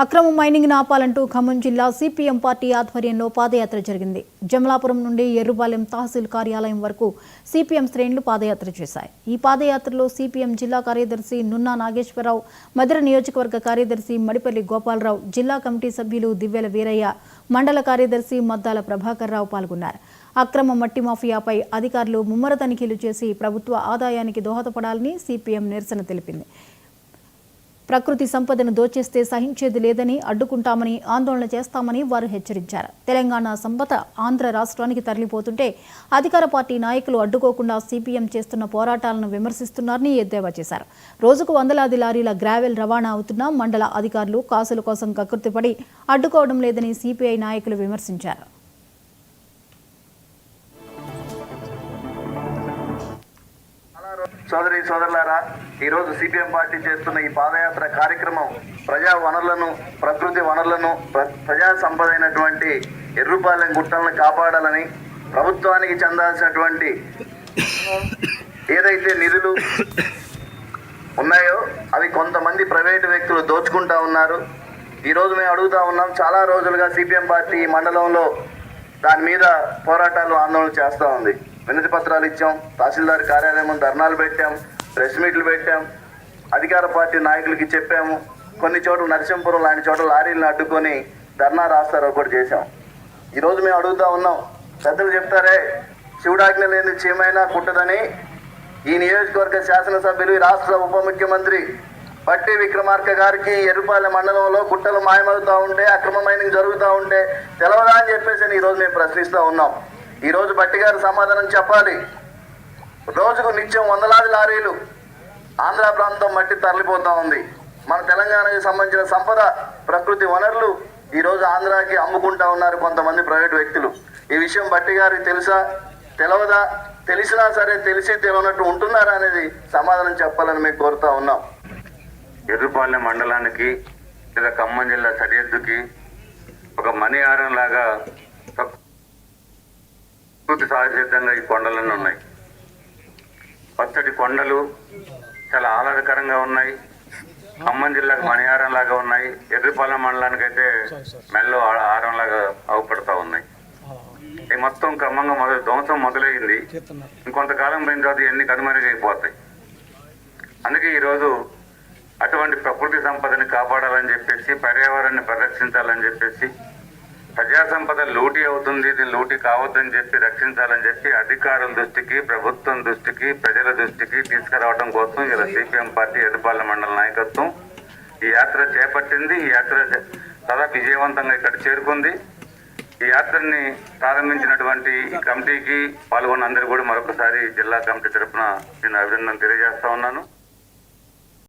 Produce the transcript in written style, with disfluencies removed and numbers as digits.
అక్రమ మైనింగ్ ఆపాలంటూ ఖమ్మం జిల్లా CPM party ఆధ్వర్యంలో పాదయాత్ర జరిగింది. జమలాపురం నుండి ఎర్రుపాలెం తహసీల్ కార్యాలయం వరకు సిపిఎం శ్రేణులు పాదయాత్ర చేశాయి. ఈ పాదయాత్రలో సిపిఎం జిల్లా కార్యదర్శి నున్నా నాగేశ్వరరావు, మధిర నియోజకవర్గ కార్యదర్శి మడిపల్లి గోపాలరావు, జిల్లా కమిటీ సభ్యులు దివ్వెల వీరయ్య, మండల కార్యదర్శి మద్దాల ప్రభాకర్ రావు పాల్గొన్నారు. అక్రమ మట్టి మాఫియాపై అధికారులు ముమ్మర తనిఖీలు చేసి ప్రభుత్వ ఆదాయానికి దోహదపడాలని సిపిఎం నిరసన తెలిపింది. ప్రకృతి సంపదను దోచేస్తే సహించేది లేదని, అడ్డుకుంటామని, ఆందోళన చేస్తామని వారు హెచ్చరించారు. తెలంగాణ సంపద ఆంధ్ర రాష్ట్రానికి తరలిపోతుంటే అధికార పార్టీ నాయకులు అడ్డుకోకుండా సిపిఎం చేస్తున్న పోరాటాలను విమర్శిస్తున్నారని ఎద్దేవా చేశారు. రోజుకు వందలాది లారీల గ్రావెల్ రవాణా అవుతున్నా మండల అధికారులు కాసుల కోసం కకృతిపడి అడ్డుకోవడం లేదని సిపిఐ నాయకులు విమర్శించారు. సోదరి సోదరులారా, ఈరోజు సిపిఎం పార్టీ చేస్తున్న ఈ పాదయాత్ర కార్యక్రమం ప్రజా వనరులను, ప్రకృతి వనరులను, ప్రజా సంపద అయినటువంటి ఎర్రుపాలెం గుట్టలను కాపాడాలని, ప్రభుత్వానికి చెందాల్సినటువంటి ఏదైతే నిధులు ఉన్నాయో అవి కొంతమంది ప్రైవేటు వ్యక్తులు దోచుకుంటా ఉన్నారు. ఈరోజు మేము అడుగుతా ఉన్నాం, చాలా రోజులుగా సిపిఎం పార్టీ మండలంలో దాని మీద పోరాటాలు, ఆందోళన చేస్తూ ఉంది. వినతి పత్రాలు ఇచ్చాం, తహసీల్దార్ కార్యాలయం ధర్నాలు పెట్టాం, ప్రెస్ మీట్లు పెట్టాం, అధికార పార్టీ నాయకులకి చెప్పాము. కొన్ని చోట్ల నరసింపురం లాంటి చోట్ల లారీలను అడ్డుకొని ధర్నా రాస్తారు ఒకటి చేశాం. ఈరోజు మేము అడుగుతా ఉన్నాం, పెద్దలు చెప్తారే శివుడాజ్ఞ లేని చీమైనా కుట్టదని. ఈ నియోజకవర్గ శాసనసభ్యులు, రాష్ట్ర ఉప ముఖ్యమంత్రి బట్టి విక్రమార్క గారికి ఎర్రుపాలెం మండలంలో గుట్టలు మాయమవుతూ ఉంటే, అక్రమ మైనింగ్ జరుగుతూ ఉంటే తెలవదా అని చెప్పేసి ఈరోజు మేము ప్రశ్నిస్తూ ఉన్నాం. ఈరోజు బట్టి గారు సమాధానం చెప్పాలి. రోజుకు నిత్యం వందలాది లారీలు ఆంధ్ర ప్రాంతం మట్టి తరలిపోతూ ఉంది. మన తెలంగాణకి సంబంధించిన సంపద, ప్రకృతి వనరులు ఈరోజు ఆంధ్రాకి అమ్ముకుంటా ఉన్నారు కొంతమంది ప్రైవేట్ వ్యక్తులు. ఈ విషయం బట్టి గారికి తెలుసా, తెలవదా? తెలిసినా సరే తెలిసి తెలియనట్టు ఉంటున్నారా అనేది సమాధానం చెప్పాలని మేము కోరుతా ఉన్నాం. ఎర్రుపాలెం మండలానికి లేదా ఖమ్మం జిల్లా సరిహద్దుకి ఒక మణి హారం లాగా ప్రకృతి సహజంగా ఈ కొండలన్నీ ఉన్నాయి. పచ్చటి కొండలు చాలా ఆహ్లాదకరంగా ఉన్నాయి. ఖమ్మం జిల్లాకు మణిహారం లాగా ఉన్నాయి. ఎర్రుపాలెం మండలానికి అయితే మెల్లో హారం లాగా అవపడతా ఉన్నాయి. ఈ మొత్తం క్రమంగా ధ్వంసం మొదలైంది. ఇంకొంతకాలం పోయిన తర్వాత ఇవన్నీ కనుమరుగైపోతాయి. అందుకే ఈరోజు అటువంటి ప్రకృతి సంపదని కాపాడాలని చెప్పేసి, పర్యావరణాన్ని పరిరక్షించాలని చెప్పేసి, ప్రజా సంపద లూటీ అవుతుంది, ఇది లూటీ కావద్దని చెప్పి రక్షించాలని చెప్పి అధికారుల దృష్టికి, ప్రభుత్వం దృష్టికి, ప్రజల దృష్టికి తీసుకురావడం కోసం ఇలా సిపిఎం పార్టీ ఎర్రుపాలెం మండల నాయకత్వం ఈ యాత్ర చేపట్టింది. ఈ యాత్ర చాలా విజయవంతంగా ఇక్కడ చేరుకుంది. ఈ యాత్రని ప్రారంభించినటువంటి ఈ కమిటీకి పాల్గొన్న అందరూ కూడా మరొకసారి జిల్లా కమిటీ తరఫున నేను అభినందన తెలియజేస్తా ఉన్నాను.